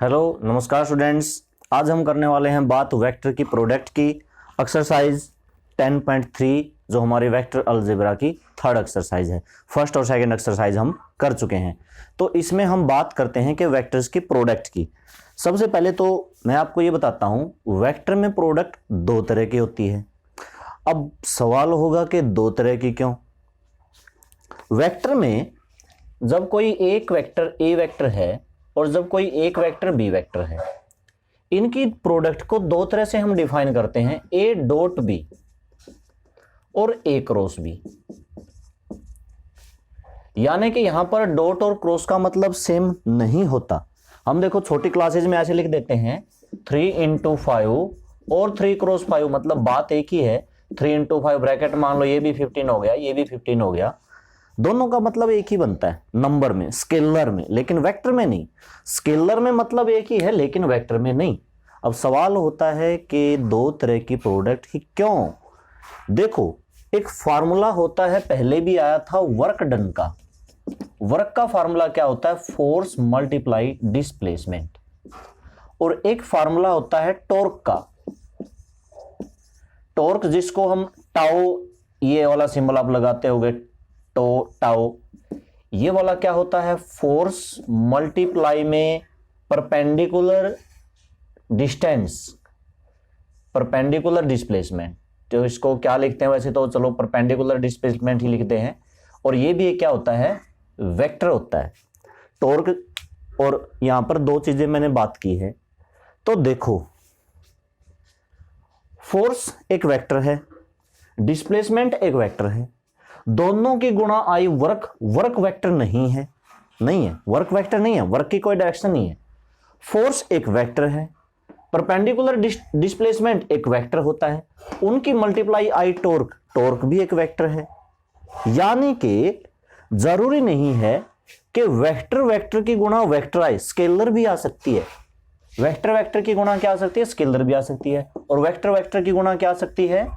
Hello नमस्कार students. आज हम करने वाले हैं बात वेक्टर की प्रोडक्ट की। एक्सरसाइज 10.3 जो हमारी वेक्टर अलजेब्रा की थर्ड एक्सरसाइज है। फर्स्ट और सेकंड एक्सरसाइज हम कर चुके हैं, तो इसमें हम बात करते हैं कि वेक्टर्स की प्रोडक्ट की। सबसे पहले तो मैं आपको ये बताता हूँ, वेक्टर में प्रोडक्ट दो तरह की होती है। अब सवाल होगा कि दो तरह की क्यों? वेक्टर में जब कोई एक वेक्टर ए वेक्टर है और जब कोई एक वेक्टर बी वेक्टर है, इनकी प्रोडक्ट को दो तरह से हम डिफाइन करते हैं, ए डॉट बी और ए क्रॉस बी। यानी कि यहां पर डॉट और क्रॉस का मतलब सेम नहीं होता। हम देखो छोटी क्लासेज में ऐसे लिख देते हैं 3x5 और 3x5, मतलब बात एक ही है। 3x5 ब्रैकेट मान लो, ये भी 15 हो गया, ये भी 15 हो गया। दोनों का मतलब एक ही बनता है नंबर में, स्केलर में, लेकिन वेक्टर में नहीं। स्केलर में मतलब एक ही है लेकिन वेक्टर में नहीं। अब सवाल होता है कि दो तरह की प्रोडक्ट ही क्यों? देखो, एक फार्मूला होता है, पहले भी आया था, वर्क डन का। वर्क का फार्मूला क्या होता है? Force multiply displacement. और एक फार्मूला होता है टॉर्क का। टॉर्क जिसको हम टाउ, ये वाला सिंबल आप लगाते होगे, टाउ, ये वाला क्या होता है? फोर्स मल्टीप्लाई में परपेंडिकुलर डिस्टेंस, परपेंडिकुलर डिस्प्लेसमेंट। तो इसको क्या लिखते हैं? वैसे तो चलो परपेंडिकुलर डिस्प्लेसमेंट ही लिखते हैं। और ये भी क्या होता है? वेक्टर होता है टॉर्क। और यहां पर दो चीजें मैंने बात की है। तो देखो, फोर्स एक वेक्टर है, डिस्प्लेसमेंट एक वेक्टर है, दोनों की गुणा आई वर्क। वर्क वेक्टर नहीं है, वर्क वेक्टर नहीं है, वर्क की कोई डायरेक्शन नहीं है। फोर्स एक वेक्टर है, परपेंडिकुलर डिस्प्लेसमेंट एक वेक्टर होता है, उनकी मल्टीप्लाई आई टॉर्क, टॉर्क भी एक वेक्टर है। यानी कि जरूरी नहीं है कि वेक्टर वेक्टर की गुणा वेक्टर आए, स्केलर भी आ सकती है। वेक्टर वेक्टर की गुणा क्या आ सकती है? स्केलर भी आ सकती है। और वेक्टर वेक्टर की गुणा क्या आ सकती है?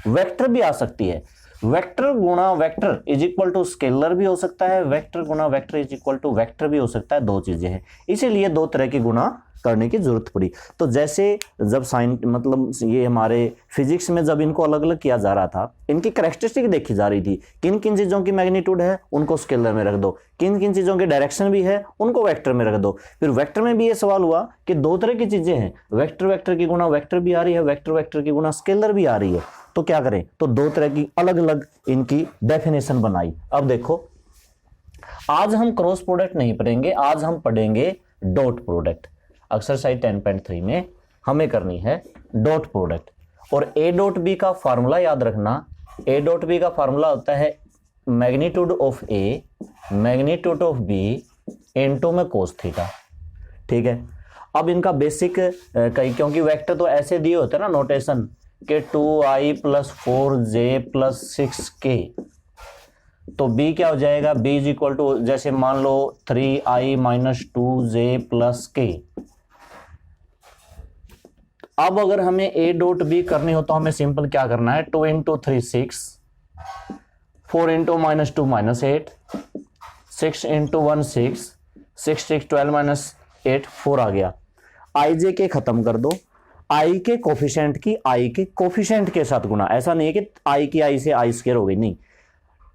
वेक्टर भी आ सकती है। वेक्टर गुणा vector is equal to scalar भी हो सकता है, वेक्टर गुणा vector is equal to vector भी हो सकता है। दो चीजें हैं, इसीलिए दो तरह की गुणा करने की जरूरत पड़ी। तो जैसे जब साइन, मतलब ये हमारे फिजिक्स में जब इनको अलग अलग किया जा रहा था, इनकी कैरेक्टरिस्टिक देखी जा रही थी, किन किन चीजों की मैग्नीट्यूड है उनको स्केलर में रख दो, किन किन चीजों की डायरेक्शन भी है उनको वेक्टर में रख दो। फिर वेक्टर में भी ये सवाल हुआ कि दो तरह की चीजें हैं, वेक्टर वेक्टर की गुणा वेक्टर भी आ रही है, वेक्टर वेक्टर की गुणा स्केलर भी आ रही है, तो क्या करें? तो दो तरह की अलग अलग इनकी डेफिनेशन बनाई। अब देखो, आज हम क्रॉस प्रोडक्ट नहीं पढ़ेंगे, आज हम पढ़ेंगे डॉट प्रोडक्ट। एक्सरसाइज 10.3 में हमें करनी है डॉट प्रोडक्ट। और ए डॉट बी का फार्मूला याद रखना। ए डॉट बी का फार्मूला होता है magnitude of A magnitude of B into में कोस थीटा। ठीक है। अब इनका बेसिक क्योंकि वेक्टर तो ऐसे दिए होते हैं ना नोटेशन के 2i + 4j + 6k, तो b क्या हो जाएगा? b इज इक्वल टू, जैसे मान लो 3i - 2j + k। अब अगर हमें a डॉट b करनी हो तो हमें सिंपल क्या करना है? 2 × 3 6, 4 × -2 -8, 6 × 1 6, 6 6 12 - 8 4 आ गया। ij के खत्म कर दो, i के कोफिशिएंट की i के कोफिशिएंट के साथ गुणा। ऐसा नहीं है कि i की i से i² हो गई, नहीं।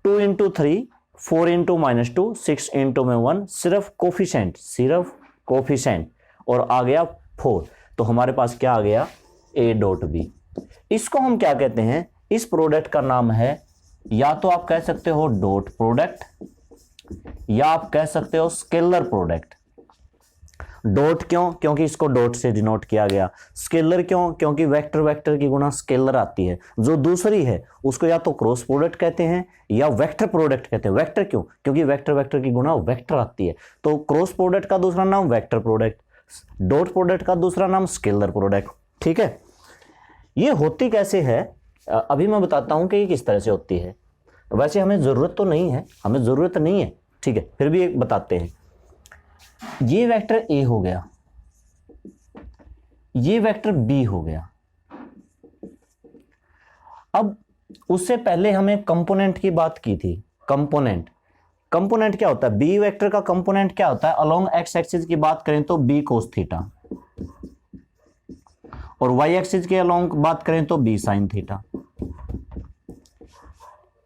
2 × 3, 4 × -2, 6 × 1, सिर्फ कोफिशिएंट और आ गया 4। तो हमारे पास क्या आ गया? a dot B. इसको हम क्या कहते हैं? इस प्रोडक्ट का नाम है, या तो आप कह सकते हो डॉट प्रोडक्ट, या आप कह सकते हो स्केलर प्रोडक्ट। डॉट क्यों? क्योंकि इसको डॉट से डिनोट किया गया। स्केलर क्यों? क्योंकि वेक्टर वेक्टर की गुणा स्केलर आती है। जो दूसरी है उसको या तो क्रॉस प्रोडक्ट कहते हैं या वेक्टर प्रोडक्ट कहते हैं। वेक्टर क्यों? क्योंकि वेक्टर वेक्टर की गुणा वेक्टर आती है। तो क्रॉस प्रोडक्ट का दूसरा नाम वेक्टर प्रोडक्ट, डॉट प्रोडक्ट का दूसरा नाम स्केलर प्रोडक्ट। ठीक है। ये होती कैसे है अभी मैं बताता हूं कि ये किस तरह से होती है। वैसे हमें जरूरत तो नहीं है, हमें जरूरत नहीं है, ठीक है, फिर भी एक बताते हैं। ये वेक्टर ए हो गया, ये वेक्टर बी हो गया। अब उससे पहले हमें कंपोनेंट की बात की थी। कंपोनेंट कंपोनेंट क्या होता है, बी वेक्टर का कंपोनेंट क्या होता है, अलोंग एक्स एक्सिस की बात करें तो बी कोस थीटा, और वाई एक्सिस के अलोंग बात करें तो बी साइन थीटा।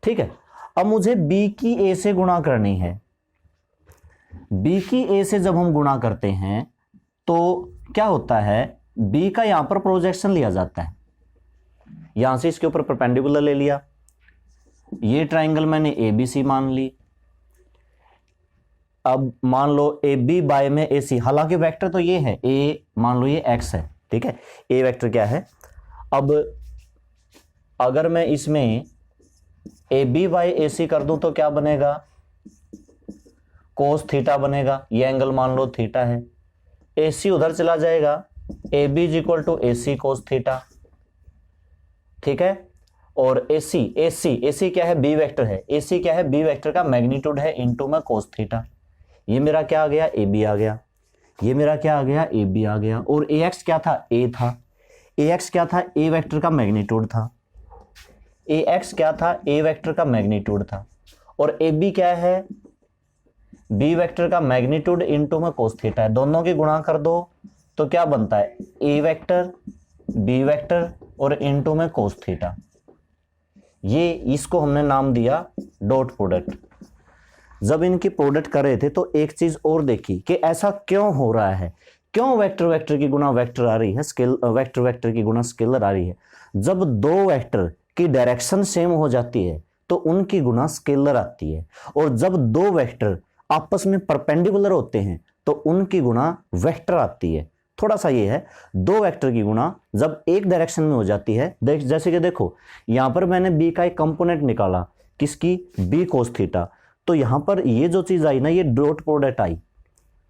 ठीक है, अब मुझे बी की ए से गुणा करनी है। बी की ए से जब हम गुणा करते हैं तो क्या होता है, बी का यहां पर प्रोजेक्शन लिया जाता है, यहां से इसके ऊपर परपेंडिकुलर ले लिया, ये ट्राइंगल मैंने ए बी सी मान ली। अब मान लो ए बी बाय में ए सी, हालांकि वेक्टर तो ये है, ए मान लो ये एक्स है, ठीक है, ए वेक्टर क्या है। अब अगर मैं इसमें ए बी बाय ए सी कर दूं तो क्या बनेगा, कोस थीटा बनेगा, ये एंगल मान लो थीटा है, ए सी उधर चला जाएगा, A B is equal to A C cos theta. ठीक है, और ए सी क्या है, बी वेक्टर है, ए सी क्या है, बी वेक्टर का मैग्नीट्यूड है इनटू में कोस थीटा। ये मेरा क्या आ गया, ए बी आ गया, ये मेरा क्या आ गया, ए बी आ गया, और ए एक्स क्या था, ए था, ए एक्स क्या था, ए वेक्टर का मैग्नीट्यूड था, ए एक्स क्या था, ए वेक्टर का मैग्नीट्यूड था, और ए बी क्या है, बी वेक्टर का मैग्नीट्यूड इनटू में कोस थीटा है। दोनों की गुणा कर दो तो क्या बनता है, ए वेक्टर बी वेक्टर और इनटू में कोस थीटा। ये इसको हमने नाम दिया डॉट प्रोडक्ट। जब इनकी प्रोडक्ट कर रहे थे तो एक चीज और देखी कि ऐसा क्यों हो रहा है, क्यों वेक्टर वेक्टर की गुणा वेक्टर आ रही है, वेक्टर वेक्टर की गुणा स्केलर आ रही है। जब दो वेक्टर की डायरेक्शन सेम हो जाती है तो उनकी गुणा स्केलर आती है, और जब दो वेक्टर आपस में परपेंडिकुलर होते हैं तो उनकी गुणा वेक्टर आती है। थोड़ा सा ये है, दो वेक्टर की गुणा जब एक डायरेक्शन में हो जाती है, जैसे कि देखो यहां पर मैंने बी का एक कंपोनेंट निकाला, किसकी, बी कोस थीटा, तो यहां पर ये जो चीज आई ना, ये dot product I,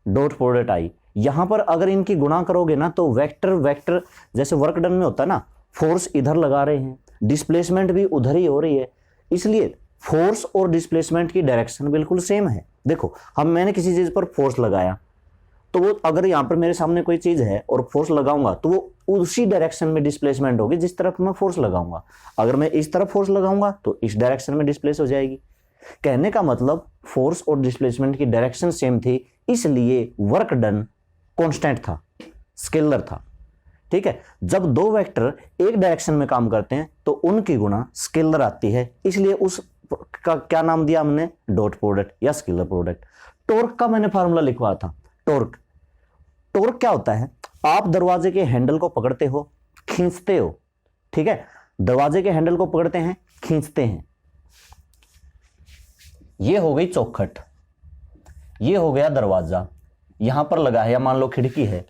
dot product I. यहां पर अगर इनकी गुणा करोगे ना तो वेक्टर वेक्टर जैसे वर्क डन में होता है ना, फोर्स इधर लगा रहे हैं, डिस्प्लेसमेंट भी उधर ही हो रही है, इसलिए फोर्स और डिस्प्लेसमेंट की डायरेक्शन बिल्कुल सेम है। देखो मैंने किसी चीज पर फोर्स लगाया तो वो अगर यहां पर मेरे सामने कोई चीज है और फोर्स लगाऊंगा तो वो उसी डायरेक्शन में डिस्प्लेसमेंट होगी जिस तरफ मैं फोर्स लगाऊंगा। अगर मैं इस तरफ फोर्स लगाऊंगा तो इस डायरेक्शन में डिस्प्लेस हो जाएगी। कहने का मतलब फोर्स और डिस्प्लेसमेंट की डायरेक्शन सेम थी, इसलिए वर्क डन कांस्टेंट था, स्केलर था। ठीक है, जब दो वेक्टर एक डायरेक्शन में काम करते हैं तो उनकी गुणा स्केलर आती है, इसलिए उस का क्या नाम दिया हमने, डॉट प्रोडक्ट या स्केलर प्रोडक्ट। टॉर्क का मैंने फार्मूला लिखवाया था, टॉर्क। टॉर्क क्या होता है, आप दरवाजे के हैंडल को पकड़ते हो, खींचते हो, ठीक है, दरवाजे के हैंडल को पकड़ते हैं, खींचते हैं, ये हो गई चौखट, ये हो गया दरवाजा, यहां पर लगा है, या मान लो खिड़की है,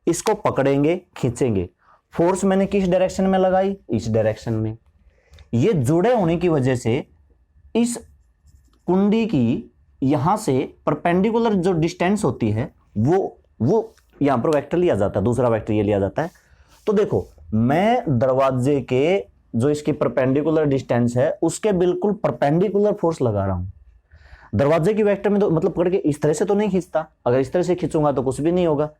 इसको पकड़ेंगे, खींचेंगे, फोर्स मैंने किस डायरेक्शन में लगाई, इस डायरेक्शन में। ये जुड़े होने की वजह से इस कुंडी की यहां से परपेंडिकुलर जो डिस्टेंस होती है वो यहां पर वेक्टर लिया जाता है, दूसरा वेक्टर ये लिया जाता है। तो देखो मैं दरवाजे के जो इसकी परपेंडिकुलर डिस्टेंस है उसके बिल्कुल परपेंडिकुलर फोर्स लगा रहा हूं। दरवाजे की वेक्टर में तो मतलब पकड़ के इस तरह से तो नहीं खींचता, अगर इस तरह से खींचूंगा तो कुछ भी नहीं होगा,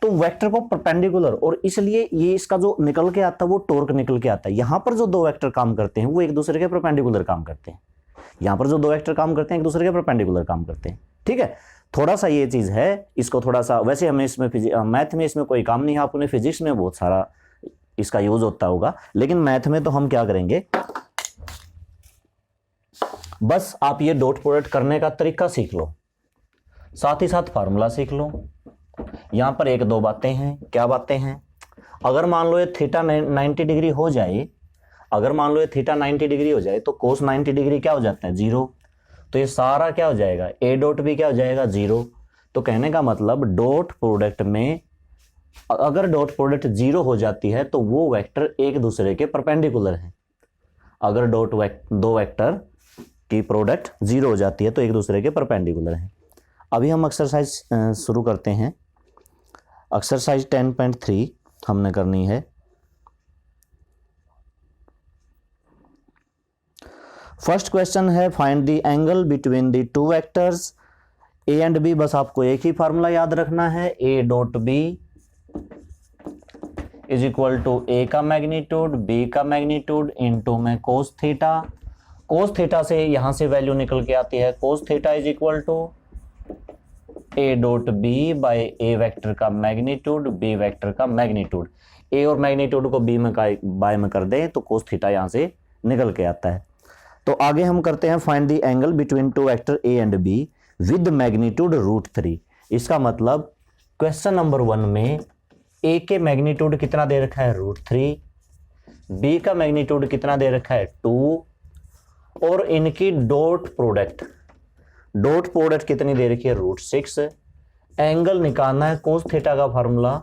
तो वेक्टर को परपेंडिकुलर, और इसलिए ये इसका जो निकल के आता है वो टॉर्क निकल के आता है। यहां पर जो दो वेक्टर काम करते हैं वो एक दूसरे के परपेंडिकुलर काम करते हैं, यहां पर जो दो वेक्टर काम करते हैं एक दूसरे के परपेंडिकुलर काम करते हैं। ठीक है, थोड़ा सा ये चीज है, इसको थोड़ा सा, वैसे हमें इसमें मैथ में इसमें कोई काम नहीं है, आपने फिजिक्स में बहुत सारा इसका यूज होता होगा, लेकिन मैथ में तो हम क्या करेंगे, बस आप ये डॉट प्रोडक्ट करने का तरीका सीख लो, साथ ही साथ फार्मूला सीख लो। यहां पर एक दो बातें हैं, क्या बातें हैं, अगर मान लो ये थीटा 90 डिग्री हो जाए, अगर मान लो ये थीटा 90 डिग्री हो जाए तो कोस 90 डिग्री क्या हो जाता है, 0, तो ये सारा क्या हो जाएगा, ए डॉट भी क्या हो जाएगा, 0। तो कहने का मतलब डॉट प्रोडक्ट में अगर डॉट प्रोडक्ट 0 हो जाती है तो वो वेक्टर एक दूसरे के परपेंडिकुलर है। अगर दो वेक्टर की प्रोडक्ट 0 हो जाती है तो एक दूसरे के परपेंडिकुलर है। अभी हम एक्सरसाइज शुरू करते हैं। एक्सरसाइज 10.3 हमने करनी है। फर्स्ट क्वेश्चन है find the angle between the two vectors A and B. बस आपको एक ही फार्मूला याद रखना है, A dot B is equal to A का मैग्नीट्यूड बी का मैग्नीट्यूड इनटू में कोस थीटा, कोस थीटा से यहां से वैल्यू निकल के आती है, cos theta is equal to A dot B by A vector का मैग्नीट्यूड बी वेक्टर का मैग्नीट्यूड। ए और मैग्नीट्यूड को बी में बाय में कर दें तो कोस थीटा यहां से निकल के आता है। तो आगे हम करते हैं find the angle between two vector A and be with magnitude √3। इसका मतलब क्वेश्चन नंबर 1 में ए के मैग्नीट्यूड कितना दे रखा है √3, बी का मैग्नीट्यूड कितना दे रखा है 2, और इनकी डॉट प्रोडक्ट कितनी दे रखी है √6। एंगल निकालना है, कोस थीटा का formula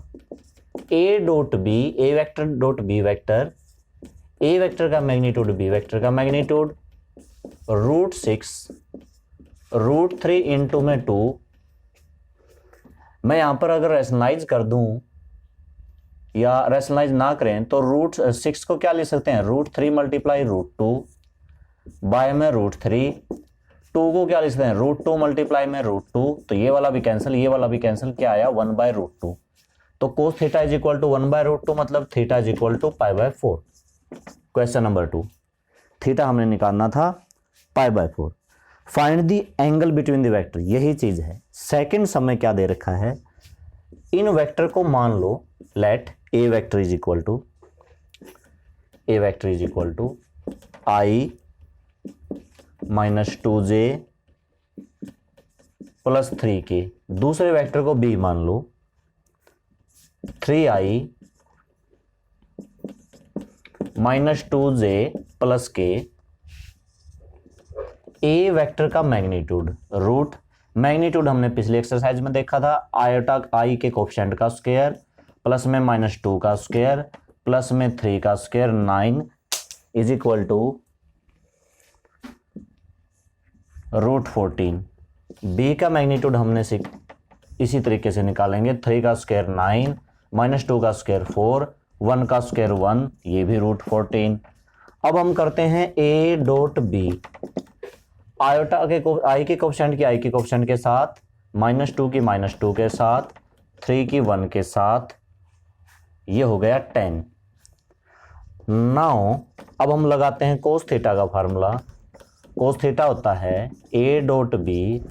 A dot B, A vector dot B vector, A vector का मैग्नीट्यूड बी वेक्टर का मैग्नीट्यूड √6 √3 इंटू में 2। मैं यहां पर अगर रैशनलाइज कर दूं या रैशनलाइज ना करें तो √6 को क्या ले सकते हैं √3 मल्टीप्लाई √2 बाय में √3, 2 को क्या ले सकते हैं √2 मल्टीप्लाई में √2, तो ये वाला भी कैंसिल, ये वाला भी कैंसिल, क्या आया 1/√2। तो cos theta is equal to 1/√2 मतलब theta is equal to π/4। Question number 2, theta हमने निकालना था π/4। Find the angle between the vector, यही चीज है। सेकंड समय क्या दे रखा है, इन वेक्टर को मान लो let A vector is equal to I - 2j + 3k। दूसरे वेक्टर को b मान लो 3i - 2j + k। A vector का मैग्नीट्यूड हमने पिछले एक्सरसाइज में देखा था, आयोटा i के कोफिशिएंट का स्क्वायर प्लस में -2 का स्क्वायर प्लस में 3 का square 9 is equal to √14। B का मैग्नीट्यूड हमने इसी तरीके से निकालेंगे, 3 का स्क्वायर 9 -2 का स्क्वायर 4 1 का स्क्वायर 1, ये भी √14। अब हम करते हैं ए डॉट बी, आयोटा के आई के कोफिशिएंट की आई के कोफिशिएंट के साथ, -2 की -2 के साथ, 3 की 1 के साथ, ये हो गया 10। नाउ अब हम लगाते हैं कोस थीटा का फार्मूला। कोस थीटा होता है ए डॉट बी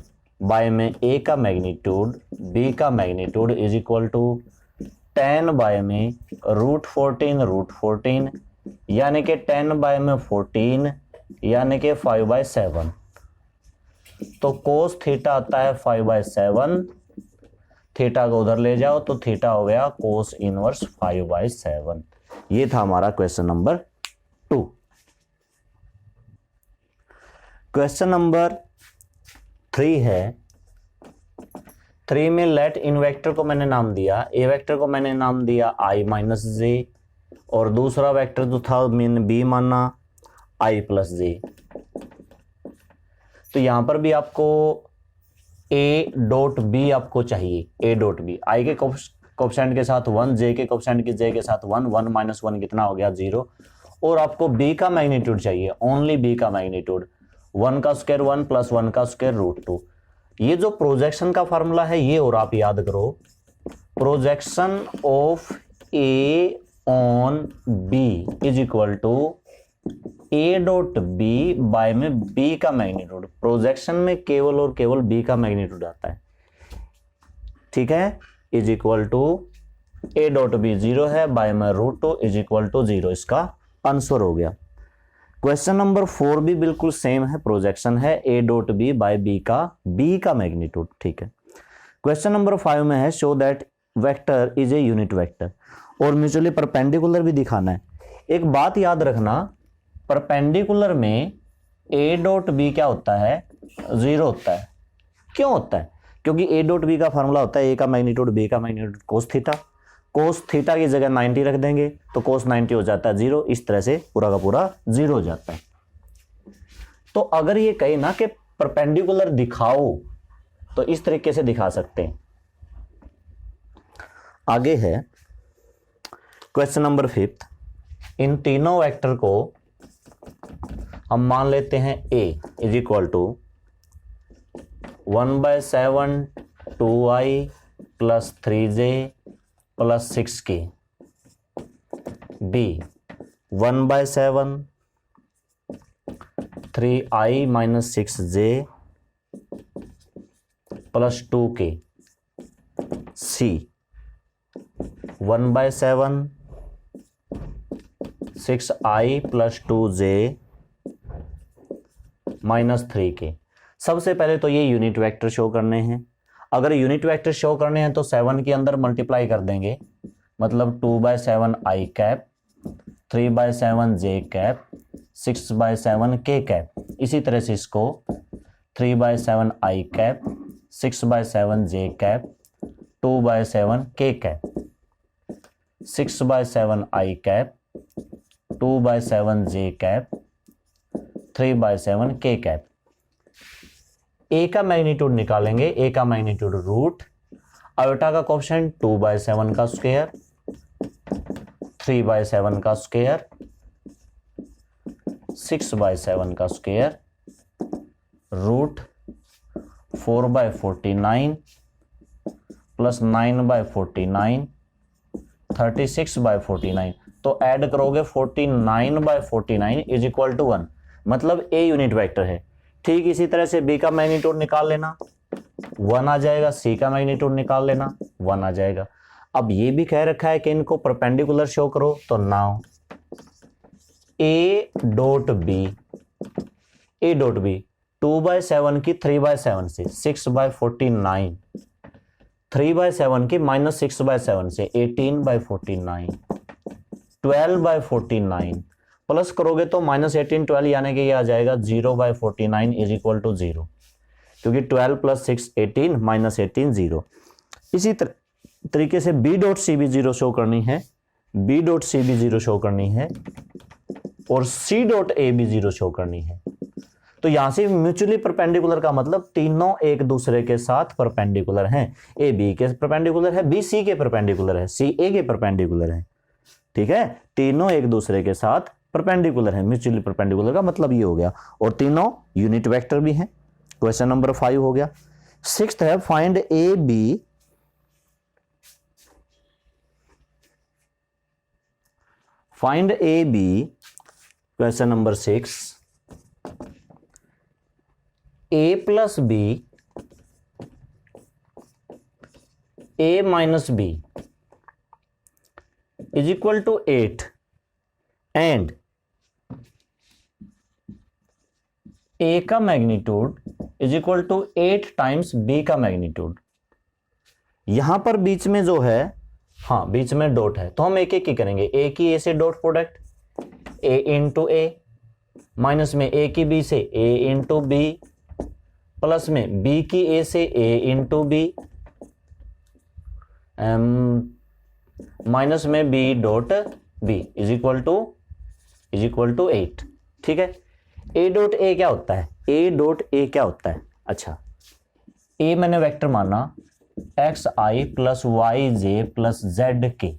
बाय में ए का मैग्नीट्यूड बी का magnitude is equal to 10 by में √14 यानी कि 10 बाय में 14 यानी कि 5/7। तो कोस थीटा आता है 5/7, थीटा को उधर ले जाओ तो थीटा हो गया कोस इनवर्स 5/7। ये था हमारा क्वेश्चन नंबर 2। क्वेश्चन नंबर 3 है, 3 में लेट इन वेक्टर को मैंने नाम दिया, ए वेक्टर को मैंने नाम दिया I - j और दूसरा वेक्टर जो था मैंने बी माना I + j। तो यहां पर भी आपको ए डॉट बी आपको चाहिए, ए डॉट बी, आई के कोफिशिएंट के साथ 1, जे के कोफिशिएंट के जे के साथ 1 1 - 1 कितना हो गया 0, और आपको बी का मैग्नीट्यूड चाहिए, ओनली बी का मैग्नीट्यूड 1 का स्क्वायर 1 + 1 का स्क्वायर √2। ये जो प्रोजेक्शन का फार्मूला है ये और आप याद करो, projection of A on B is equal to A dot B by में बी का मैग्नीट्यूड। प्रोजेक्शन में केवल और केवल बी का मैग्नीट्यूड आता है, ठीक है, is equal to A dot B 0 है बाय में √2 इज इक्वल टू 0। इसका आंसर हो गया। क्वेश्चन नंबर 4 भी बिल्कुल सेम है, प्रोजेक्शन है A dot B by B का मैग्नीट्यूड, ठीक है। क्वेश्चन नंबर 5 में है show that vector is a unit vector, और म्यूचुअली परपेंडिकुलर भी दिखाना है। एक बात याद रखना, परपेंडिकुलर में ए डॉट बी क्या होता है 0 होता है। क्यों होता है? क्योंकि ए डॉट बी का फार्मूला होता है ए का मैग्नीट्यूड बी का magnitude cos theta. Cos theta की जगह 90 रख देंगे तो कोस 90 हो जाता है 0। इस तरह से पूरा का पूरा 0 हो जाता है। तो अगर ये कहे ना कि परपेंडिकुलर दिखाओ तो इस तरीके से दिखा सकते हैं। आगे है क्वेश्चन नंबर 5। इन तीनों वेक्टर को हम मान लेते हैं a is equal to 1/7 2i + 3j + 6k, b 1/7 3i minus 6j plus 2k c 1/7 6i plus 2j minus 3k। सबसे पहले तो ये यूनिट वेक्टर शो करने हैं। अगर यूनिट वेक्टर शो करने हैं तो 7 के अंदर मल्टीप्लाई कर देंगे, मतलब 2/7 i cap, 3/7 j cap, 6/7 k cap. इसी तरह से इसको 3/7 i cap, 6/7 j cap, 2/7 k cap, 6/7 i cap, 2/7 j cap, 3/7 k cap. A का मैग्नीट्यूड निकालेंगे। ए का मैग्नीट्यूड रूट आयोटा का कोएफिशिएंट 2/7 का स्क्वायर, 3/7 का स्क्वायर, 6/7 का स्क्वायर, रूट 4/49 प्लस 9/49, 36/49। तो ऐड करोगे 49/49 इज इक्वल टू 1, मतलब ए यूनिट वेक्टर है। ठीक इसी तरह से बी का मैग्नीट्यूड निकाल लेना, 1 आ जाएगा। सी का मैग्नीट्यूड निकाल लेना, 1 आ जाएगा। अब ये भी कह रखा है कि इनको परपेंडिकुलर शो करो, तो नाउ ए डॉट बी 2/7 की 3/7 से 6/49, 3/7 की माइनस 6/7 से 18/49, 12/49 प्लस करोगे तो -18 12 यानी कि ये आ जाएगा 0/49 इज इक्वल टू 0, क्योंकि 12 प्लस 6 18 माइनस 18 0। इसी तरीके से बी डॉट सी भी 0 शो करनी है, बी डॉट सी भी 0 शो करनी है, और सी डॉट ए भी 0 शो करनी है। तो यहां से म्यूचुअली परपेंडिकुलर का मतलब तीनों एक दूसरे के साथ परपेंडिकुलर हैं। ए बी के परपेंडिकुलर है, बी सी के परपेंडिकुलर है, सी ए के परपेंडिकुलर है। ठीक है, तीनों एक दूसरे के साथ परपेंडिकुलर है। म्यूचुअली परपेंडिकुलर का मतलब ये हो गया, और तीनों यूनिट वेक्टर भी हैं। क्वेश्चन नंबर 5 हो गया। 6th है find A B question number 6, A plus B, A minus B is equal to 8 and A का magnitude is equal to 8 times B का मैग्नीट्यूड। यहां पर बीच में जो है, हाँ बीच में डॉट है, तो हम एक एक ही करेंगे। ए की ए से dot product, A into A, minus में ए की बी से ए इंटू बी, प्लस में बी की ए से ए इंटू बी, माइनस में B dot B is equal to 8। ठीक है, ए डॉट ए क्या होता है? ए डॉट ए क्या होता है? अच्छा, ए मैंने वेक्टर माना एक्स आई प्लस वाई जे प्लस जेड के,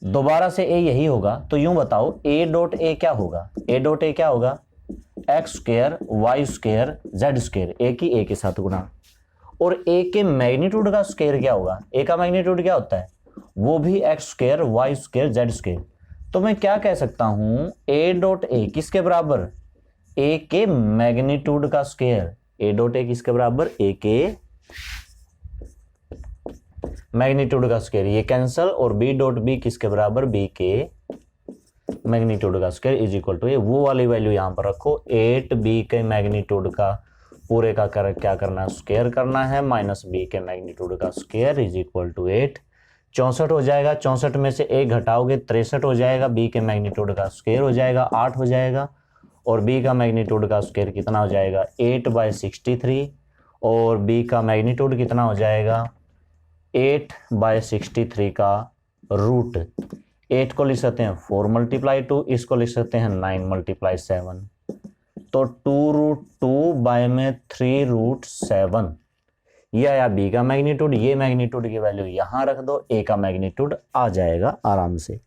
दोबारा से ए यही होगा, तो यूं बताओ ए डॉट ए क्या होगा? ए डॉट ए क्या होगा? X square Y square Z square, A की ए के साथ गुणा, और ए के मैग्नीट्यूड का स्क्वायर क्या होगा? ए का मैग्नीट्यूड क्या होता है? वो भी X square Y square Z square. तो मैं क्या कह सकता हूं, ए डॉट ए किसके बराबर? ए के मैग्नीट्यूड का स्क्वायर। ए डॉट ए किसके बराबर? ए के मैग्नीट्यूड का स्क्वायर, ये कैंसल, और बी डॉट बी किसके बराबर? बी के मैग्नीट्यूड का स्क्वायर इज इक्वल टू, ये वो वाली वैल्यू यहां पर रखो, 8 बी के मैग्नीट्यूड का पूरे का क्या करना है? स्क्वायर करना है, माइनस बी के मैग्नीट्यूड का स्क्वायर इज इक्वल टू 8। 64 हो जाएगा, 64 में से 1 घटाओगे 63 हो जाएगा, बी के मैग्नीट्यूड का स्क्वायर हो जाएगा 8 हो जाएगा, और बी का मैग्नीट्यूड का स्क्वायर कितना हो जाएगा? 8/63, और बी का मैग्नीट्यूड कितना हो जाएगा? 8/63 का रूट। 8 को लिख सकते हैं 4 × 2, इसको लिख सकते हैं 9 × 7, तो 2√2/3√7 ये आया बी का मैग्नीट्यूड। ये मैग्नीट्यूड की वैल्यू यहां रख दो, ए का मैग्नीट्यूड आ जाएगा आराम से।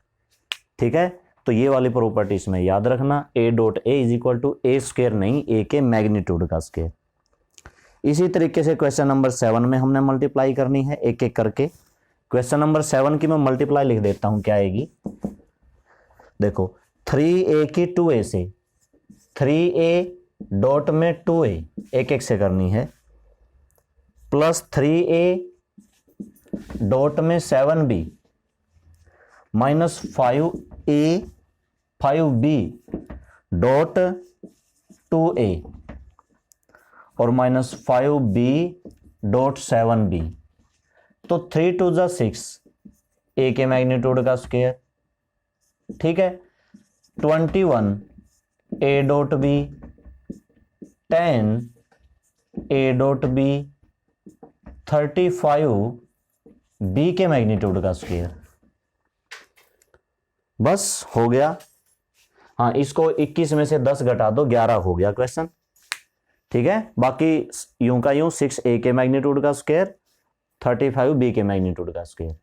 ठीक है, तो ये वाली प्रॉपर्टी इसमें याद रखना, A dot A is equal to A square नहीं, ए के मैग्नीट्यूड का स्क्वायर। इसी तरीके से क्वेश्चन नंबर 7 में हमने मल्टीप्लाई करनी है एक एक करके। क्वेश्चन नंबर 7 की मैं मल्टीप्लाई लिख देता हूं, क्या आएगी देखो, 3a की 2a से 3a डॉट में 2a एक एक से करनी है, प्लस 3a डॉट में 7b minus 5a 5b dot 2a और माइनस 5b डॉट 7b। तो 3 2 जा 6 a के मैग्नीट्यूड का स्क्वायर, ठीक है। 21 a dot b, 10 a dot b, 35 b के मैग्नीट्यूड का स्क्वायर। बस हो गया। हाँ, इसको 21 में से 10 घटा दो, 11 हो गया क्वेश्चन, ठीक है। बाकी यूं का यूं 6a के मैग्नीट्यूड का स्क्वायर, 35 b के मैग्नीट्यूड का स्क्वायर।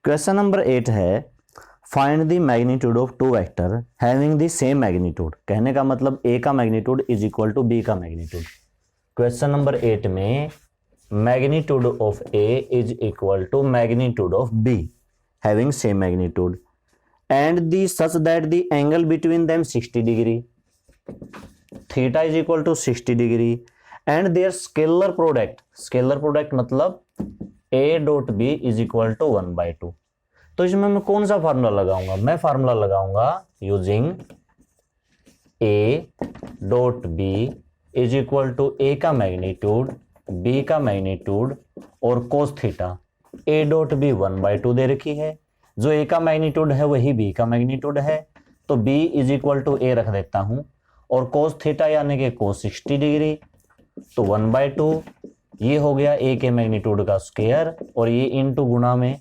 क्वेश्चन नंबर 8 है find the magnitude of two vector having the same magnitude. कहने का मतलब a का magnitude is equal to b का मैग्नीट्यूड। क्वेश्चन नंबर 8 में magnitude of a is equal to magnitude of b having same magnitude and the such that the angle between them 60 degree, theta is equal to 60 degree and there scalar product मतलब a dot b is equal to 1/2। तो इसमें मैं कौन सा formula लगाऊंगा? मैं formula लगाऊंगा using a dot b is equal to a का मैग्नीट्यूड, b का मैग्नीट्यूड और cos theta. a dot b 1/2 दे रखी है, जो a का मैग्नीट्यूड है वही b का मैग्नीट्यूड है, तो b is equal to a रख देता हूं और कोस थीटा यानी कि कोस 60 डिग्री, तो 1/2 ये हो गया a के मैग्नीट्यूड का स्क्वायर और ये इनटू गुणा में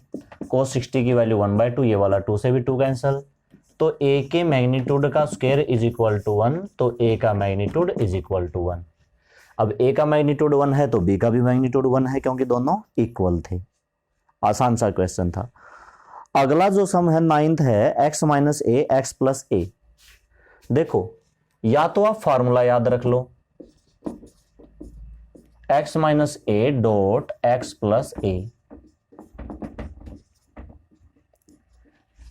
कोस 60 की वैल्यू 1/2, ये वाला 2 से भी 2 कैंसिल, तो a के मैग्नीट्यूड का स्क्वायर इज इक्वल टू 1, तो a का मैग्नीट्यूड इज इक्वल टू 1। अब a का मैग्नीट्यूड 1 है तो b का भी मैग्नीट्यूड 1 है क्योंकि दोनों इक्वल थे। आसान सा क्वेश्चन था। अगला जो सम है 9th है x minus A x plus A. देखो, या तो आप फार्मूला याद रख लो x minus A dot x plus A.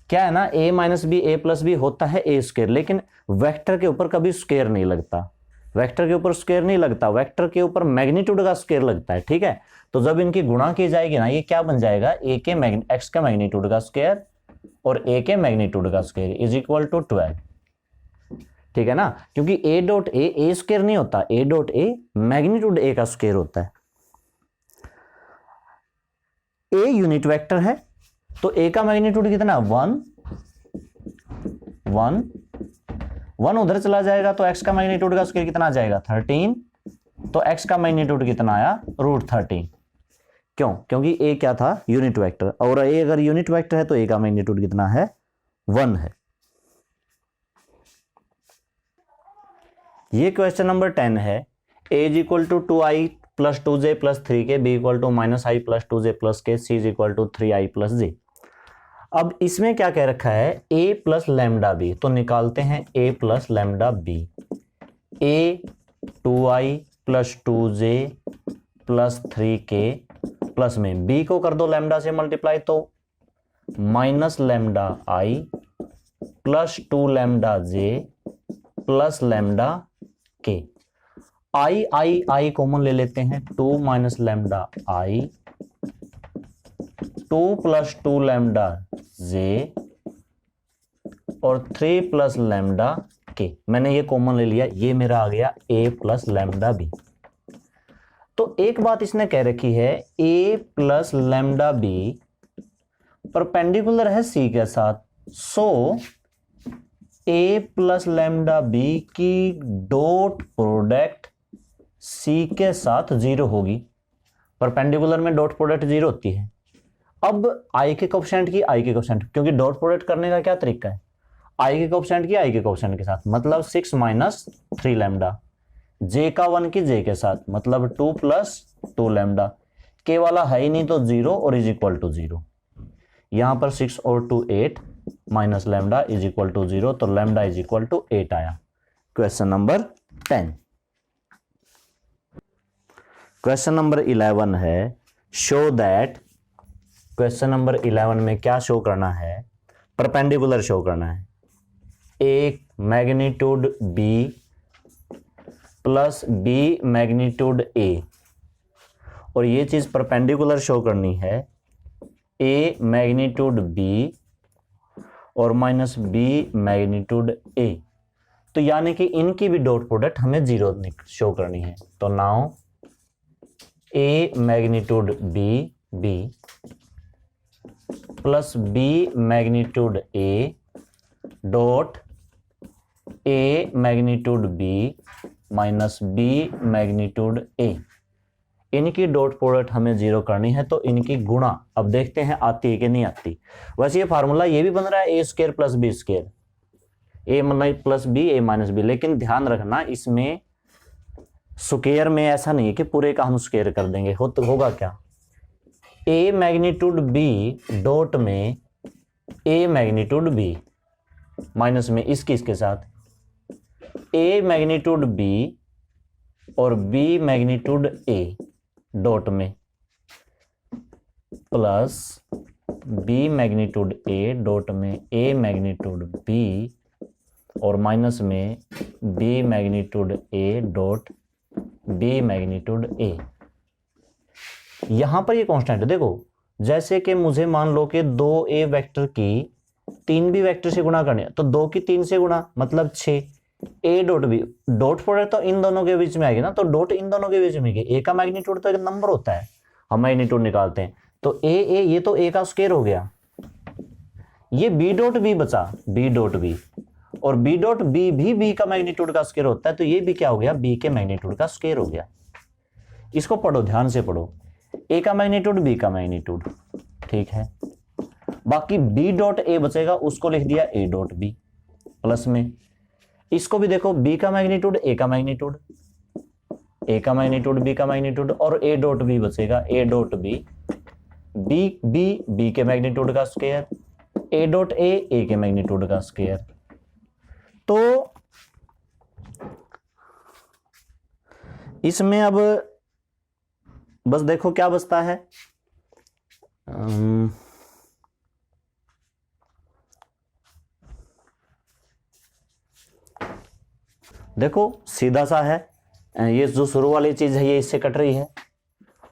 क्या है ना, a minus B A plus B होता है ए स्क्वायर, लेकिन वेक्टर के ऊपर कभी स्क्वायर नहीं लगता। वेक्टर के ऊपर स्क्वायर नहीं लगता, वेक्टर के ऊपर मैग्नीट्यूड का स्क्वायर लगता है, ठीक है। तो जब इनकी गुणा की जाएगी ना, ये क्या बन जाएगा, a के x का मैग्नीट्यूड का स्क्वायर और a के मैग्नीट्यूड का स्क्वायर इज इक्वल टू 12, ठीक है ना। क्योंकि a डॉट ए स्क्वायर नहीं होता, a dot A magnitude a का स्क्वायर होता है। a यूनिट वेक्टर है तो a का मैग्नीट्यूड कितना, 1 उधर चला जाएगा तो x का मैग्नीट्यूड का स्क्वायर कितना आ जाएगा, 13, तो x का मैग्नीट्यूड कितना आया, √13। क्यों? क्योंकि a क्या था, यूनिट वेक्टर, और a अगर यूनिट वेक्टर है तो a का मैग्नीट्यूड कितना है, 1 है। ये क्वेश्चन नंबर 10 है a is equal to 2i plus 2j plus 3k, b equal to minus i plus 2j plus k, c is equal to 3i plus j। अब इसमें क्या कह रखा है, a प्लस लैम्डा b, तो निकालते हैं a plus lambda b। a 2i plus 2j plus 3k plus में b को कर दो लैम्डा से मल्टीप्लाई, तो minus lambda i plus 2 lambda j plus lambda k। I common ले लेते हैं, 2 minus lambda i, 2 plus 2 lambda j और 3 प्लस लैम्डा k। मैंने ये कॉमन ले लिया, ये मेरा आ गया a प्लस लैम्डा b। तो एक बात इसने कह रखी है, a plus lambda b perpendicular है c के साथ, सो a प्लस लैम्डा b की डॉट प्रोडक्ट c के साथ 0 होगी। परपेंडिकुलर में डॉट प्रोडक्ट 0 होती है। अब i के कोएफिशिएंट की i के कोएफिशिएंट, क्योंकि डॉट प्रोडक्ट करने का क्या तरीका है, i के कोएफिशिएंट की i के कोएफिशिएंट के साथ, मतलब 6 माइनस 3 लैम्डा, j का 1 की j के साथ, मतलब 2 प्लस 2 लैम्डा, k वाला है ही नहीं तो 0 और इज इक्वल टू 0। यहां पर 6 और 2 8 minus lambda is equal to 0, तो लैम्डा इज इक्वल टू 8 आया। Question number 10। क्वेश्चन नंबर 11 है शो दैट। क्वेश्चन नंबर 11 में क्या शो करना है, परपेंडिकुलर शो करना है। एक magnitude B plus B magnitude A, और ये चीज परपेंडिकुलर शो करनी है ए मैग्नीट्यूड बी और माइनस बी मैग्नीट्यूड ए। तो यानी कि इनकी भी डॉट प्रोडक्ट हमें 0 शो करनी है। तो now A magnitude B B plus B magnitude A dot A magnitude B minus B magnitude A, इनकी डॉट प्रोडक्ट हमें 0 करनी है। तो इनकी गुणा अब देखते हैं आती है कि नहीं आती। वैसे ये फार्मूला ये भी बन रहा है ए square plus B square, A plus B A minus B, लेकिन ध्यान रखना इसमें स्क्वायर में ऐसा नहीं है कि पूरे का हम स्क्वायर कर देंगे। होगा क्या, ए मैग्नीट्यूड बी डॉट में ए मैग्नीट्यूड बी माइनस में इसके साथ ए मैग्नीट्यूड बी और बी मैग्नीट्यूड ए डॉट में plus B magnitude A dot में ए मैग्नीट्यूड बी और माइनस में B magnitude A dot B magnitude A. यहां पर ये कांस्टेंट देखो, जैसे कि मुझे मान लो कि 2a वेक्टर की 3b वेक्टर से गुणा करनी है, तो 2 की 3 से गुणा मतलब 6, A dot B dot product तो इन दोनों के बीच में आएगी ना, तो डॉट इन दोनों के बीच में आएगी। ए का मैग्नीट्यूड तो एक नंबर होता है, हम मैग्नीट्यूड निकालते हैं, तो ए ये तो ए का स्क्वायर हो गया, ये बी डॉट बी बचा बी डॉट बी, और बी डॉट बी भी बी का मैग्नीट्यूड का स्क्वायर होता है, तो ये भी क्या हो गया, बी के मैग्नीट्यूड का स्क्वायर हो गया। इसको पढ़ो, ध्यान से पढ़ो, ए का मैग्नीट्यूड बी का मैग्नीट्यूड, ठीक है। बाकी बी डॉट ए बचेगा, उसको लिख दिया ए डॉट बी प्लस में, इसको भी देखो बी का मैग्नीट्यूड ए का मैग्नीट्यूड, ए का मैग्नीट्यूड बी का मैग्नीट्यूड, और ए डॉट बी बचेगा A dot B B B B के मैग्नीट्यूड का स्क्वायर, ए डॉट ए के मैग्नीट्यूड का स्क्वायर। तो इसमें अब बस देखो क्या बचता है, देखो सीधा सा है, ये जो शुरू वाली चीज है ये इससे कट रही है,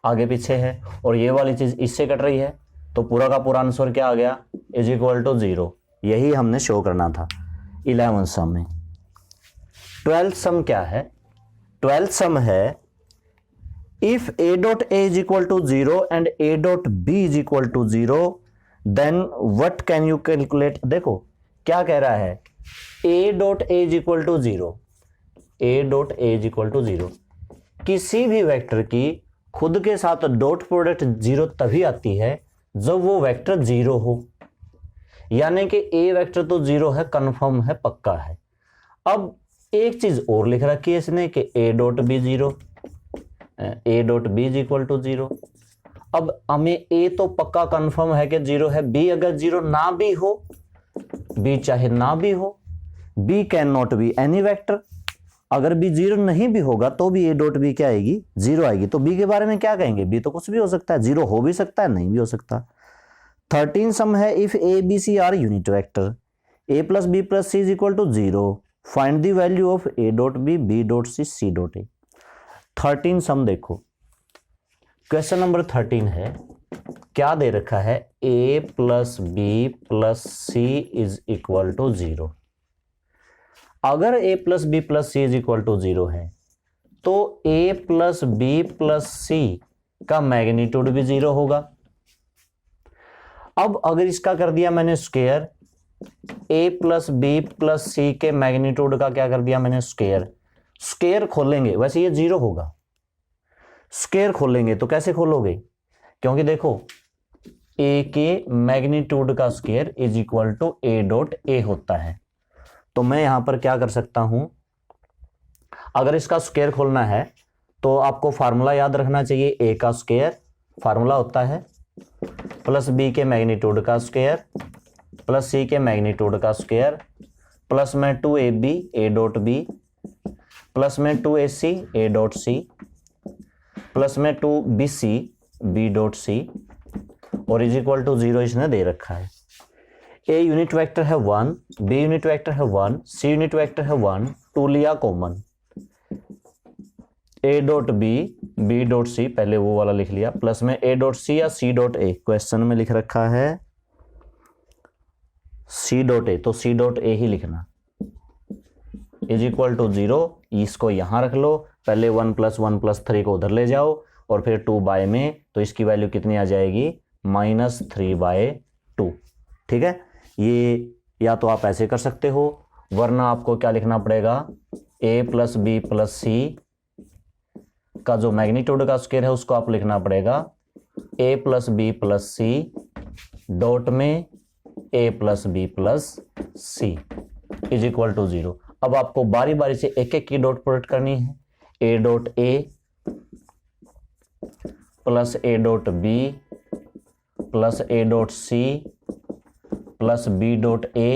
आगे पीछे है, और ये वाली चीज इससे कट रही है, तो पूरा का पूरा आंसर क्या आ गया, इज इक्वल टू 0। यही हमने शो करना था 11th सम में। 12th सम क्या है, 12th सम है if a dot a is equal to 0 and a dot b is equal to 0 then what can you calculate. देखो क्या कह रहा है, a dot a is equal to 0, a dot a is equal to 0, किसी भी vector की खुद के साथ डॉट प्रोडक्ट 0 तभी आती है जब वो वेक्टर 0 हो, यानी कि a वेक्टर तो 0 है, कंफर्म है, पक्का है। अब एक चीज और लिख रखी है इसने कि a dot b 0, a dot b is equal to 0। अब हमें a तो पक्का कंफर्म है कि 0 है, b अगर 0 ना भी हो, b चाहे ना भी हो, b can not be any vector, अगर b 0 नहीं भी होगा तो भी a डॉट b क्या आएगी, 0 आएगी। तो b के बारे में क्या कहेंगे, b तो कुछ भी हो सकता है, 0 हो भी सकता है, नहीं भी हो सकता। 13 सम है if a b c are unit vector, a plus b plus c is equal to 0, find the value of a dot b b dot c c dot a। 13 sum देखो, क्वेश्चन नंबर 13 है, क्या दे रखा है, a plus b plus c is equal to 0। अगर a plus b plus c is equal to 0 है तो a plus b plus c का magnitude भी 0 होगा। अब अगर इसका कर दिया मैंने square, a plus b plus c के मैग्नीट्यूड का क्या कर दिया मैंने स्क्वायर, स्क्वायर खोलेंगे, वैसे ये 0 होगा, स्क्वायर खोलेंगे तो कैसे खोलोगे, क्योंकि देखो a के मैग्नीट्यूड का square is equal to a dot a होता है। तो मैं यहां पर क्या कर सकता हूं, अगर इसका स्क्वायर खोलना है तो आपको फार्मूला याद रखना चाहिए, a का स्क्वायर फार्मूला होता है प्लस b के मैग्नीट्यूड का स्क्वायर प्लस c के मैग्नीट्यूड का स्क्वायर प्लस में 2ab a dot b plus में 2ac a dot c plus में 2bc b डॉट c और इज इक्वल टू 0 इसने दे रखा है। ए यूनिट वेक्टर है 1, बी यूनिट वेक्टर है 1, सी यूनिट वेक्टर है 1, 2 लिया common, A dot B dot C, पहले वो वाला लिख लिया, प्लस में ए डॉट सी या सी डॉट ए, क्वेश्चन में लिख रखा है सी डॉट ए, तो सी डॉट ए ही लिखना, इज इक्वल टू 0, इसको यहां रख लो, पहले 1 + 1 + 3 को उधर ले जाओ और फिर 2 बाय में, तो इसकी वैल्यू कितनी आ जाएगी -3/2। ठीक है, ये या तो आप ऐसे कर सकते हो, वरना आपको क्या लिखना पड़ेगा, a + b + c का जो मैग्नीट्यूड का स्क्वायर है उसको आप लिखना पड़ेगा a + b + c डॉट में a + b + c is equal to 0। अब आपको बारी बारी से एक एक की डॉट प्रोडक्ट करनी है, a dot a plus a dot b plus a dot c plus b dot a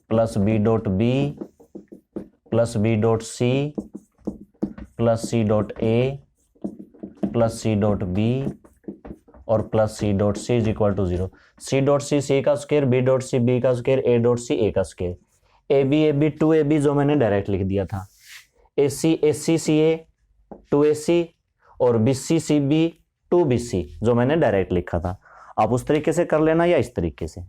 plus b dot b plus b dot c plus c dot a plus c dot b और plus c dot c is equal to 0। c dot c c का square, b dot c b का square, a dot c a का square, ab 2ab जो मैंने direct लिख दिया था, ac ca 2ac और bc cb 2bc जो मैंने डायरेक्ट लिखा था। आप उस तरीके से कर लेना या इस तरीके से।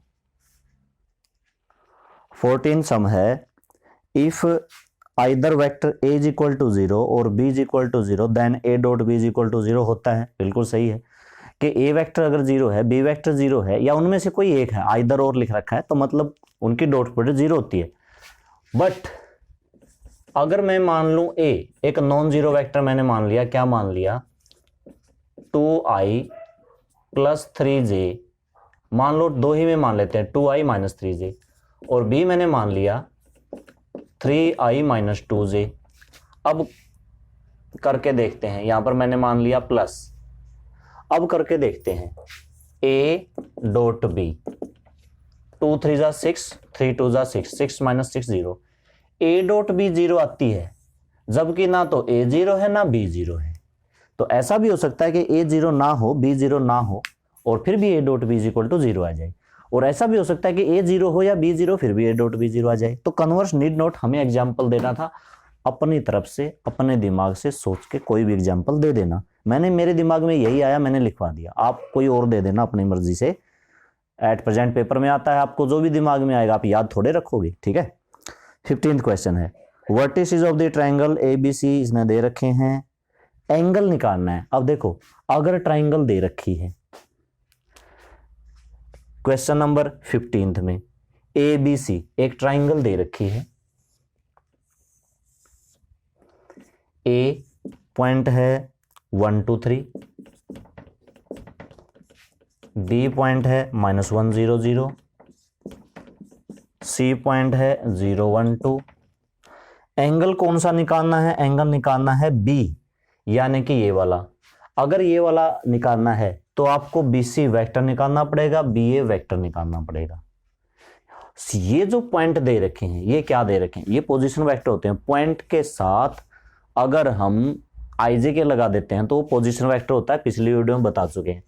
14 सम है, if either vector a is equal to 0 और b is equal to 0 then a dot b is equal to 0 होता है। बिल्कुल सही है कि a वेक्टर अगर 0 है, b वेक्टर 0 है या उनमें से कोई एक है, आइदर और लिख रखा है, तो मतलब उनकी डॉट प्रोडक्ट 0 होती है। बट अगर मैं मान लूं a एक नॉन जीरो वेक्टर मैंने मान लिया, क्या मान लिया, 2i + 3j, मान लो दो ही में मान लेते हैं, 2i - 3j, और b मैंने मान लिया 3i - 2j। अब करके देखते हैं, यहां पर मैंने मान लिया प्लस, अब करके देखते हैं a डॉट b, 2 3 जा 6, 3 2 जा 6, 6 - 6 0, a डॉट b 0 आती है, जबकि ना तो a 0 है ना b 0 है। तो ऐसा भी हो सकता है कि a 0 ना हो, b 0 ना हो और फिर भी a dot b is equal to 0 आ जाए, और ऐसा भी हो सकता है कि a 0 हो या b 0 फिर भी a डॉट b 0 आ जाए। तो कन्वर्स नीड नॉट, हमें एग्जाम्पल देना था, अपनी तरफ से अपने दिमाग से सोच के कोई भी एग्जाम्पल दे देना। मैंने, मेरे दिमाग में यही आया, मैंने लिखवा दिया, आप कोई और दे देना अपनी मर्जी से। एट प्रेजेंट पेपर में आता है, आपको जो भी दिमाग में आएगा आप याद थोड़े रखोगे। ठीक है, 15th क्वेश्चन है, vertices of the triangle ABC इसने दे रखे हैं, एंगल निकालना है। अब देखो, अगर ट्राइंगल दे रखी है क्वेश्चन नंबर 15th में, ABC एक ट्राइंगल दे रखी है, A पॉइंट है 1 2 3, B पॉइंट है -1 0 0, C पॉइंट है 0 1 2। एंगल कौन सा निकालना है, एंगल निकालना है B, यानी कि ये वाला। अगर ये वाला निकालना है तो आपको BC वेक्टर निकालना पड़ेगा, BA वेक्टर निकालना पड़ेगा। ये जो पॉइंट दे रखे हैं, ये क्या दे रखे हैं, ये पोजीशन वेक्टर होते हैं। पॉइंट के साथ अगर हम IJ लगा देते हैं तो वो पोजीशन वेक्टर होता है, पिछली वीडियो में बता चुके हैं।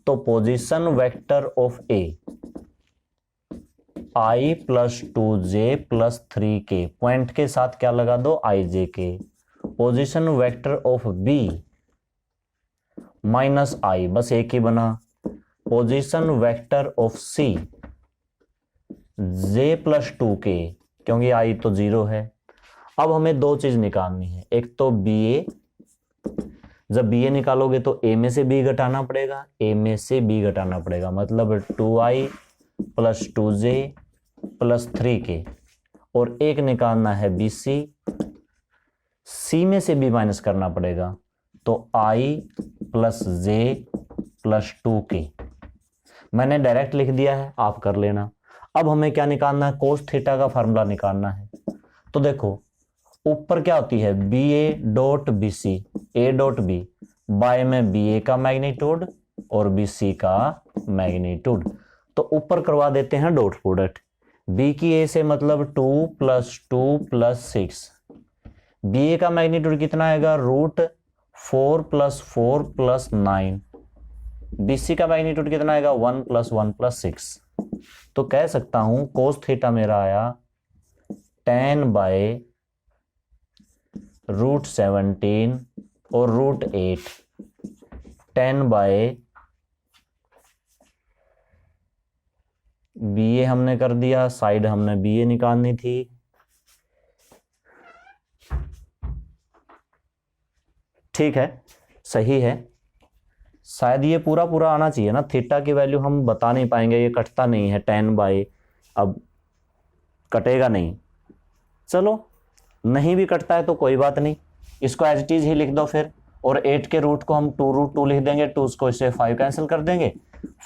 तो position vector of A I + 2j + 3k, point के साथ क्या लगा दो, IJ। Position vector of B -i, बस एक ही बना। Position vector of C j + 2k, क्योंकि i तो 0 है। अब हमें दो चीज निकालनी है, एक तो BA, जब BA निकालोगे तो A में से B घटाना पड़ेगा, A में से B घटाना पड़ेगा, मतलब 2i + 2j + 3k, और एक निकालना है BC, C में से B माइनस करना पड़ेगा, तो i + j + 2k। मैंने डायरेक्ट लिख दिया है, आप कर लेना। अब हमें क्या निकालना है, cos थीटा का फार्मूला निकालना है। तो देखो ऊपर क्या होती है, BA dot BC, A dot B, by में BA का मैग्नीट्यूड और BC का मैग्नीट्यूड। तो ऊपर करवा देते हैं डॉट प्रोडक्ट, B की A से मतलब 2 + 2 + 6, BA का मैग्नीट्यूड कितना आएगा, √4 + 4 + 9, BC का मैग्नीट्यूड कितना आएगा, 1 + 1 + 6। तो कह सकता हूं कोस थीटा मेरा आया 10/√17 और √8, 10 BA हमने कर दिया, साइड हमने BA निकालनी थी, ठीक है, सही है। शायद ये पूरा पूरा आना चाहिए ना, थीटा की वैल्यू हम बता नहीं पाएंगे, ये कटता नहीं है 10 अब कटेगा नहीं, चलो नहीं भी कटता है तो कोई बात नहीं, इसको एज इट इज ही लिख दो फिर, और 8 के रूट को हम 2√2 लिख देंगे, 2 को इससे 5 कैंसिल कर देंगे,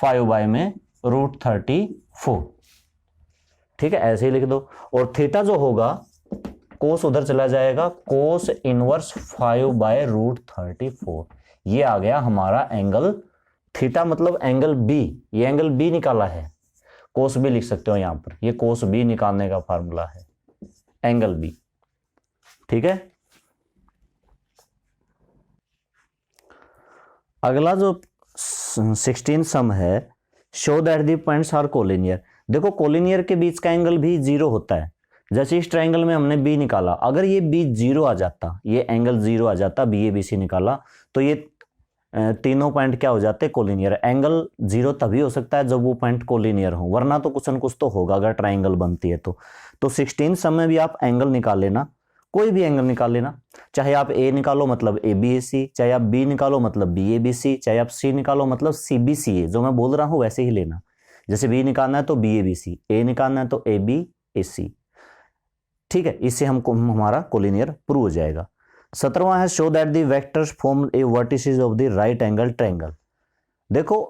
5 में √34, ठीक है, ऐसे ही लिख दो। और थीटा जो होगा कोस उधर चला जाएगा, कोस इनवर्स 5/√34, ये आ गया हमारा एंगल थीटा, मतलब एंगल बी, ये एंगल बी निकाला है, कोस बी लिख सकते हो यहां पर, ये कोस बी निकालने का फार्मूला है, एंगल बी, ठीक है। अगला जो 16 सम है, show that the points are collinear. देखो कोलिनियर के बीच का एंगल भी 0 होता है, जैसे इस ट्रायंगल में हमने बी निकाला, अगर ये बी 0 आ जाता, ये एंगल 0 आ जाता, बी ए बी सी निकाला, तो ये तीनों पॉइंट क्या हो जाते, कोलिनियर। एंगल 0 तभी हो सकता है जब वो पॉइंट कोलिनियर हो, वरना तो कुछ न कुछ तो होगा अगर ट्रायंगल बनती है तो 16 सम में भी आप एंगल निकाल लेना, कोई भी एंगल निकाल लेना, चाहे आप ए निकालो मतलब ए बी ए सी, चाहे आप बी निकालो मतलब बी ए बी सी, चाहे आप सी निकालो मतलब सी बी सी ए, जो मैं बोल रहा हूं वैसे ही लेना, जैसे बी निकालना है तो बी ए बी सी, ए निकालना है तो ए बी ए सी, ठीक है, इससे हमको हमारा कोलिनियर प्रूव हो जाएगा। 17वां है show that the vectors form A vertices of the right angle triangle. देखो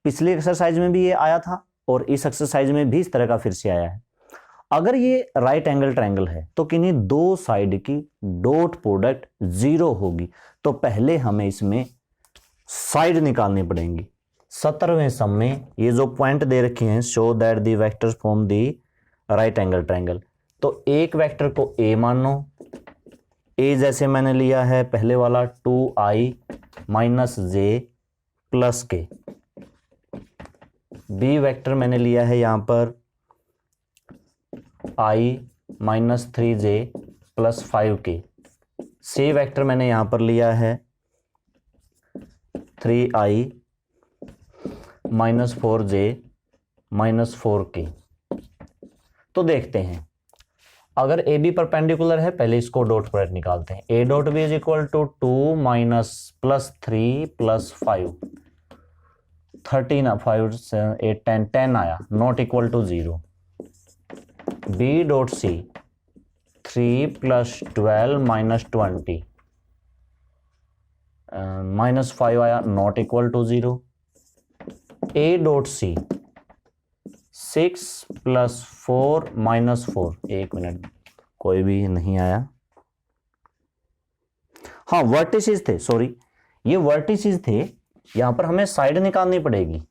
पिछली एक्सरसाइज में भी ये आया था और इस एक्सरसाइज में भी इस तरह का फिर से आया है। अगर ये राइट एंगल ट्रायंगल है तो किन्हीं दो साइड की डॉट प्रोडक्ट 0 होगी, तो पहले हमें इसमें साइड निकालनी पड़ेंगी। 17वें सम में ये जो पॉइंट दे रखे हैं, show that the vectors form the right angle triangle, तो एक वेक्टर को ए मानो, ए जैसे मैंने लिया है पहले वाला 2i - j + k, B vector मैंने लिया है यहां पर i - 3j + 5k, C vector मैंने यहां पर लिया है 3i - 4j - 4k। तो देखते हैं, अगर ए बी परपेंडिकुलर है, पहले इसको डॉट प्रोडक्ट निकालते हैं। ए डॉट बी = 2 - +3 + 5, 13 5 8 10 10 आया, not equal to 0। B dot C 3 + 12 - 20, -5 आया, not equal to 0। A dot C 6 + 4 - 4, एक मिनट, कोई भी नहीं आया, हाँ वर्टिसेस थे, सॉरी ये वर्टिसेस थे, यहां पर हमें साइड निकालनी पड़ेगी।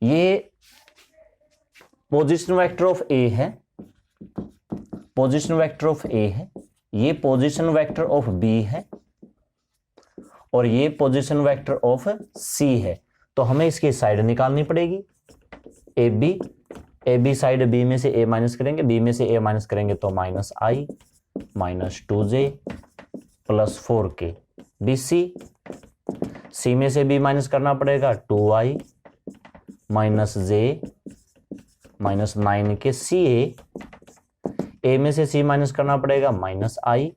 ये पोजीशन वेक्टर ऑफ ए है, पोजीशन वेक्टर ऑफ ए है, ये पोजीशन वेक्टर ऑफ बी है, और ये पोजीशन वेक्टर ऑफ सी है, तो हमें इसकी साइड निकालनी पड़ेगी। ए बी साइड बी में से ए माइनस करेंगे, बी में से ए माइनस करेंगे तो -i - 2j + 4k, B C में से बी माइनस करना पड़ेगा 2i - j - 9k, सी ए में से सी माइनस करना पड़ेगा -i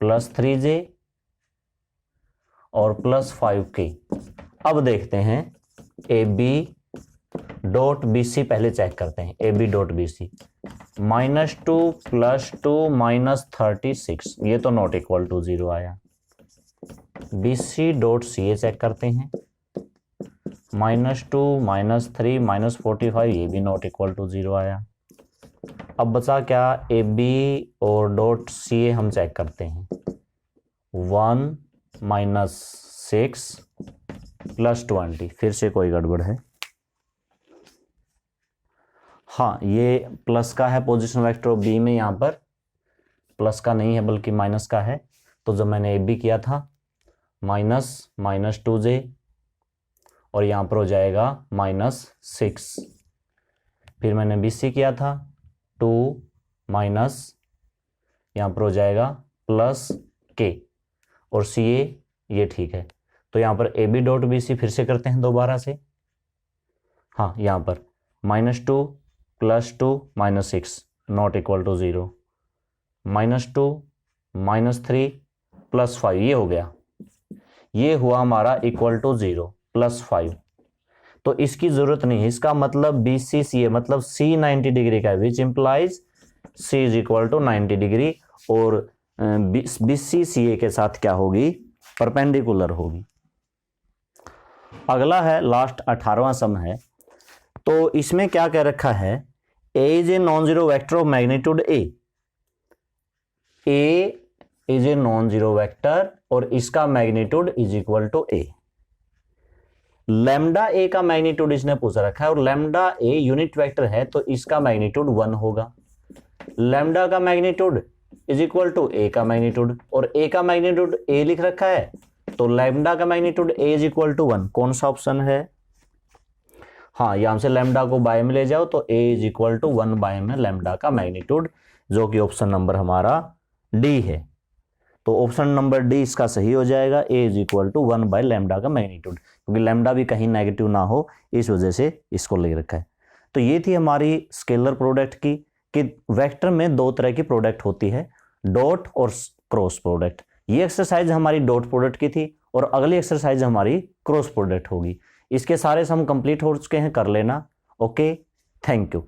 + 3j और +5k। अब देखते हैं A B dot B C, पहले चेक करते हैं, A B dot B C -2 + 2 - 36, ये तो नॉट इक्वल टू 0 आया। बी सी डॉट सी ए चेक करते हैं, -2 - 3 - 45, ये भी नॉट इक्वल टू 0 आया। अब बचा क्या, ए बी और डॉट सी ए हम चेक करते हैं, 1 - 6 + 20, फिर से कोई गड़बड़ है, हाँ ये प्लस का है पोजीशन वेक्टर ऑफ बी में, यहाँ पर प्लस का नहीं है बल्कि माइनस का है, तो जब मैंने ए बी किया था -2j और यहाँ पर हो जाएगा -6। फिर मैंने BC किया था 2 माइनस यहाँ पर हो जाएगा +K और CA ये ठीक है। तो यहाँ पर AB डॉट BC फिर से करते हैं दोबारा से। हाँ, यहाँ पर -2 + 2 -6 नॉट इक्वल टू 0, -2 -3 +5 ये हो गया, ये हुआ हमारा इक्वल टू 0 +5। तो इसकी जरूरत नहीं है, इसका मतलब BCCA मतलब C 90 डिग्री का है, which implies C is equal to 90 degree और BCCA के साथ क्या होगी, परपेंडिकुलर होगी। अगला है लास्ट 18वां सम है। तो इसमें क्या कह रखा है, A is a non zero vector of magnitude A is a non zero vector और इसका magnitude is equal to A। Lambda A का मैग्नीट्यूड इसने पूछ रखा है और लैम्डा A यूनिट वेक्टर है तो इसका मैग्नीट्यूड 1 होगा। लैम्डा का magnitude is equal to A का मैग्नीट्यूड और A का मैग्नीट्यूड A लिख रखा है तो लैम्डा का magnitude A is equal to 1। कौन सा ऑप्शन है? हाँ, यहां से लैम्डा को बाय में ले जाओ तो A is equal to 1 by में लैम्डा का मैग्नीट्यूड, जो कि ऑप्शन नंबर हमारा D है। तो ऑप्शन नंबर D इसका सही हो जाएगा, A is equal to 1 by lambda का मैग्नीट्यूड, क्योंकि लैम्डा भी कहीं नेगेटिव ना हो इस वजह से इसको ले रखा है। तो ये थी हमारी स्केलर प्रोडक्ट की, कि वेक्टर में दो तरह की प्रोडक्ट होती है, डॉट और क्रॉस प्रोडक्ट। ये एक्सरसाइज हमारी डॉट प्रोडक्ट की थी और अगली एक्सरसाइज हमारी क्रॉस प्रोडक्ट होगी। इसके सारे सम कंप्लीट हो चुके हैं, कर लेना। Okay, thank you.